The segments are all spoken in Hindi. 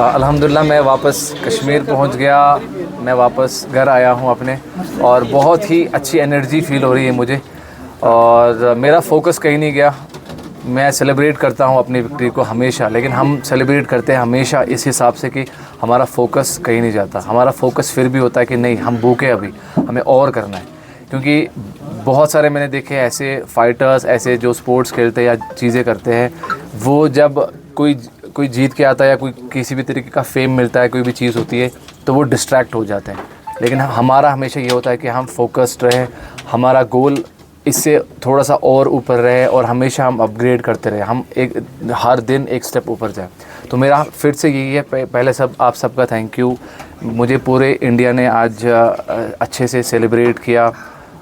अल्हम्दुलिल्लाह मैं वापस कश्मीर पहुंच गया। मैं वापस घर आया हूं अपने, और बहुत ही अच्छी एनर्जी फ़ील हो रही है मुझे, और मेरा फोकस कहीं नहीं गया। मैं सेलिब्रेट करता हूं अपनी विक्ट्री को हमेशा, लेकिन हम सेलिब्रेट करते हैं हमेशा इस हिसाब से कि हमारा फोकस कहीं नहीं जाता। हमारा फोकस फिर भी होता है कि नहीं, हम भूखे अभी, हमें और करना है। क्योंकि बहुत सारे मैंने देखे ऐसे फाइटर्स, ऐसे जो स्पोर्ट्स खेलते हैं या चीज़ें करते हैं, वो जब कोई जीत के आता है या कोई किसी भी तरीके का फेम मिलता है, कोई भी चीज़ होती है, तो वो डिस्ट्रैक्ट हो जाते हैं। लेकिन हमारा हमेशा ये होता है कि हम फोकस्ड रहें, हमारा गोल इससे थोड़ा सा और ऊपर रहे, और हमेशा हम अपग्रेड करते रहे, हम हर दिन एक स्टेप ऊपर जाए। तो मेरा फिर से यही है, पहले आप सबका थैंक यू। मुझे पूरे इंडिया ने आज अच्छे से सेलिब्रेट किया,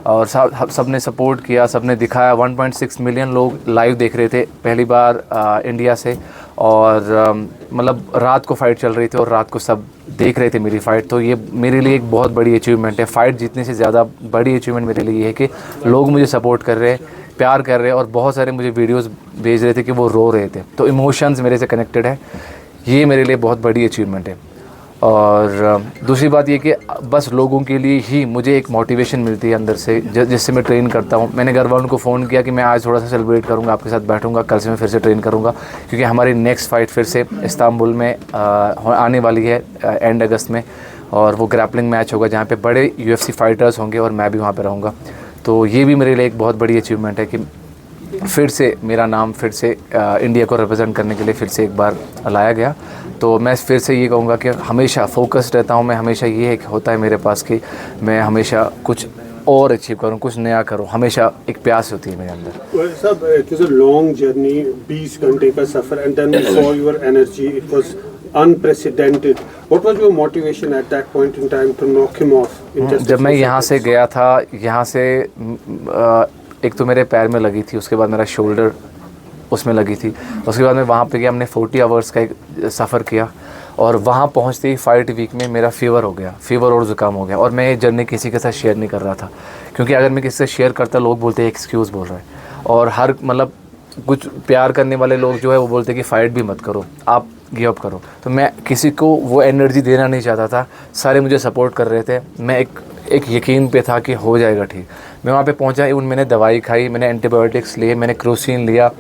और सब ने सपोर्ट किया, सब ने दिखाया। 1.6 मिलियन लोग लाइव देख रहे थे पहली बार इंडिया से, और मतलब रात को फ़ाइट चल रही थी और रात को सब देख रहे थे मेरी फ़ाइट। तो ये मेरे लिए एक बहुत बड़ी अचीवमेंट है। फ़ाइट जीतने से ज़्यादा बड़ी अचीवमेंट मेरे लिए ये है कि लोग मुझे सपोर्ट कर रहे हैं, प्यार कर रहे हैं, और बहुत सारे मुझे वीडियोस भेज रहे थे कि वो रो रहे थे। तो इमोशंस मेरे से कनेक्टेड है, ये मेरे लिए बहुत बड़ी अचीवमेंट है। और दूसरी बात ये कि बस लोगों के लिए ही मुझे एक मोटिवेशन मिलती है अंदर से, जिससे मैं ट्रेन करता हूँ। मैंने घर वालों को फ़ोन किया कि मैं आज थोड़ा सा सेलिब्रेट करूँगा, आपके साथ बैठूँगा, कल से मैं फिर से ट्रेन करूँगा, क्योंकि हमारी नेक्स्ट फ़ाइट फिर से इस्तांबुल में आने वाली है एंड अगस्त में, और वो ग्रैपलिंग मैच होगा जहाँ पे बड़े UFC फाइटर्स होंगे, और मैं भी वहाँ पर रहूँगा। तो ये भी मेरे लिए एक बहुत बड़ी अचीवमेंट है कि फिर से मेरा नाम फिर से इंडिया को रिप्रेजेंट करने के लिए फिर से एक बार लाया गया। तो मैं फिर से ये कहूँगा कि हमेशा फोकस्ड रहता हूँ मैं। हमेशा ये एक होता है मेरे पास कि मैं हमेशा कुछ और अचीव करूँ, कुछ नया करूँ। हमेशा एक प्यास होती है मेरे अंदर। Sir, it was a long journey, 20 घंटे का सफ़र, and then we saw your energy, it was unprecedented. What was your motivation at that point in time to knock him off in just? जब मैं यहाँ से गया था, यहाँ से एक तो मेरे पैर में लगी थी, उसके बाद मेरा शोल्डर उसमें लगी थी, उसके बाद मैं वहाँ पे गया। हमने 40 आवर्स का एक सफ़र किया, और वहाँ पहुँचते ही फ़ाइट वीक में मेरा फ़ीवर हो गया, फ़ीवर और ज़ुकाम हो गया। और मैं ये जर्नी किसी के साथ शेयर नहीं कर रहा था, क्योंकि अगर मैं किसी से शेयर करता, लोग बोलते हैं एक्सक्यूज़ बोल रहा है। और हर मतलब कुछ प्यार करने वाले लोग जो है वो बोलते हैं कि फ़ाइट भी मत करो, आप गिव अप करो। तो मैं किसी को वो एनर्जी देना नहीं चाहता था। सारे मुझे सपोर्ट कर रहे थे, मैं एक यकीन पे था कि हो जाएगा ठीक। मैं वहाँ पे पहुँचा, मैंने दवाई खाई, मैंने एंटीबायोटिक्स लिए, मैंने क्रोसिन लिया।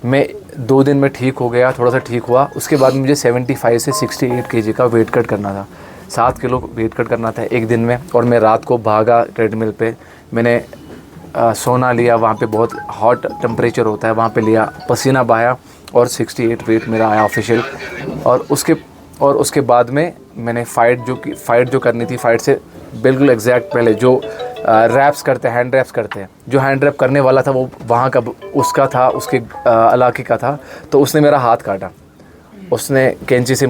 मैं 2 दिन में ठीक हो गया, थोड़ा सा ठीक हुआ। उसके बाद मुझे 75 से 68 kg का वेट कट करना था, 7 किलो वेट कट करना था एक दिन में। और मैं रात को भागा ट्रेडमिल पे, मैंने सोना लिया, वहाँ पे बहुत हॉट टेम्परेचर होता है, वहाँ पे लिया, पसीना बहाया, और 68 वेट मेरा आया ऑफिशियल। और उसके बाद में मैंने फ़ाइट जो करनी थी, फ़ाइट से बिल्कुल एग्जैक्ट पहले जो रैप्स करते हैं, हैंड रैप्स करते हैं, जो हैंड रैप करने वाला था वो वहाँ का उसका था, उसके इलाके का था। तो उसने मेरा हाथ काटा, उसने कैंची से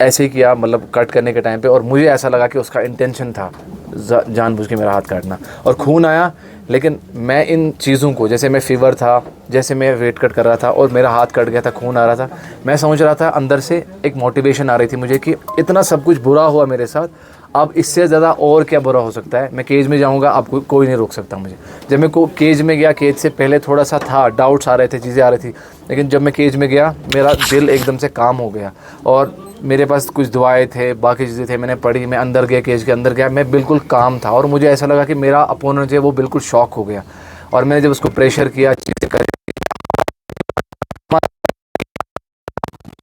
ऐसे ही किया, मतलब कट करने के टाइम पे। और मुझे ऐसा लगा कि उसका इंटेंशन था जानबूझ के मेरा हाथ काटना, और खून आया। लेकिन मैं इन चीज़ों को, जैसे मैं फ़ीवर था, जैसे मैं वेट कट कर रहा था, और मेरा हाथ कट गया था, खून आ रहा था, मैं समझ रहा था अंदर से एक मोटिवेशन आ रही थी मुझे कि इतना सब कुछ बुरा हुआ मेरे साथ, अब इससे ज़्यादा और क्या बुरा हो सकता है। मैं केज में जाऊंगा, अब कोई नहीं रोक सकता मुझे। जब मैं केज में गया, केज से पहले थोड़ा सा था, डाउट्स आ रहे थे, चीज़ें आ रही थी, लेकिन जब मैं केज में गया, मेरा दिल एकदम से काम हो गया। और मेरे पास कुछ दुआएं थे, बाकी चीज़ें थे, मैंने पढ़ी। मैं अंदर गया, केज के अंदर गया, मैं बिल्कुल काम था, और मुझे ऐसा लगा कि मेरा अपोनेंट जो है वो बिल्कुल शॉक हो गया। और मैंने जब उसको प्रेशर किया, चीज़ें कर,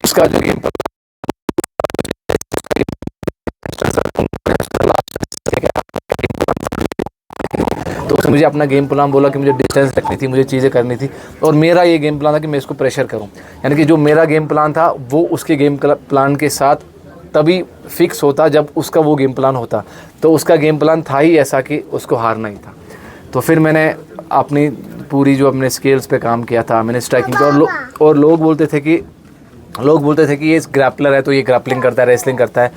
उसका जो गेम तो उसने मुझे अपना गेम प्लान बोला कि मुझे डिस्टेंस रखनी थी, मुझे चीज़ें करनी थी। और मेरा ये गेम प्लान था कि मैं इसको प्रेशर करूं, यानी कि जो मेरा गेम प्लान था वो उसके गेम प्लान के साथ तभी फिक्स होता जब उसका वो गेम प्लान होता। तो उसका गेम प्लान था ही ऐसा कि उसको हारना ही था। तो फिर मैंने अपनी पूरी जो अपने स्किल्स पे काम किया था, मैंने स्ट्राइकिंग पर, और लोग बोलते थे कि ये ग्रैपलर है तो ये ग्रैपलिंग करता है, रेसलिंग करता है।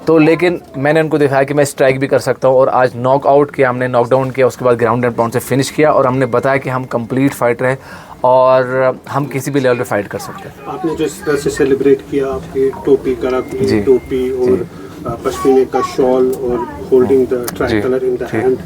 तो लेकिन मैंने उनको दिखाया कि मैं स्ट्राइक भी कर सकता हूँ। और आज नॉकआउट किया हमने, नॉकडाउन किया, उसके बाद ग्राउंड एंड पाउंड से फिनिश किया। और हमने बताया कि हम कंप्लीट फाइटर हैं और हम किसी भी लेवल पे फाइट कर सकते हैं। आपने जिस तरह से सेलिब्रेट किया, आपकी टोपी, कराकली टोपी और पश्मीने का शॉल और holding the tricolour in the hand,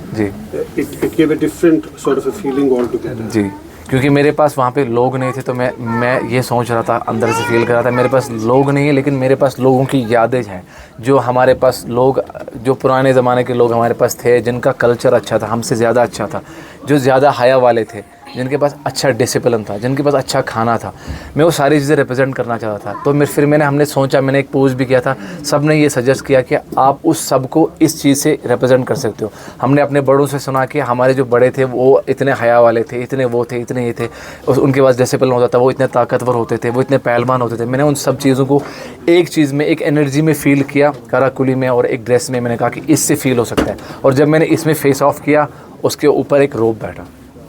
it give a different sort of a feeling altogether. जी, क्योंकि मेरे पास वहाँ पे लोग नहीं थे, तो मैं ये सोच रहा था, अंदर से फील कर रहा था मेरे पास लोग नहीं है, लेकिन मेरे पास लोगों की यादें हैं। जो हमारे पास लोग, जो पुराने ज़माने के लोग हमारे पास थे, जिनका कल्चर अच्छा था, हमसे ज़्यादा अच्छा था, जो ज़्यादा हया वाले थे, जिनके पास अच्छा डिसिप्लिन था, जिनके पास अच्छा खाना था, मैं वो सारी चीज़ें रिप्रेजेंट करना चाहता था। तो फिर हमने सोचा, मैंने एक पोस्ट भी किया था, सब ने ये सजेस्ट किया कि आप उस सब को इस चीज़ से रिप्रेजेंट कर सकते हो। हमने अपने बड़ों से सुना कि हमारे जो बड़े थे वो इतने हया वाले थे, इतने वो थे, इतने ये थे, उनके पास डिसिप्लिन होता था, वो इतने ताकतवर होते थे, वो इतने पहलवान होते थे। मैंने उन सब चीज़ों को एक चीज़ में, एक एनर्जी में फ़ील किया, कराकुली में और एक ड्रेस में। मैंने कहा कि इससे फ़ील हो सकता है, और जब मैंने इसमें फेस ऑफ किया, उसके ऊपर एक रोप बैठा।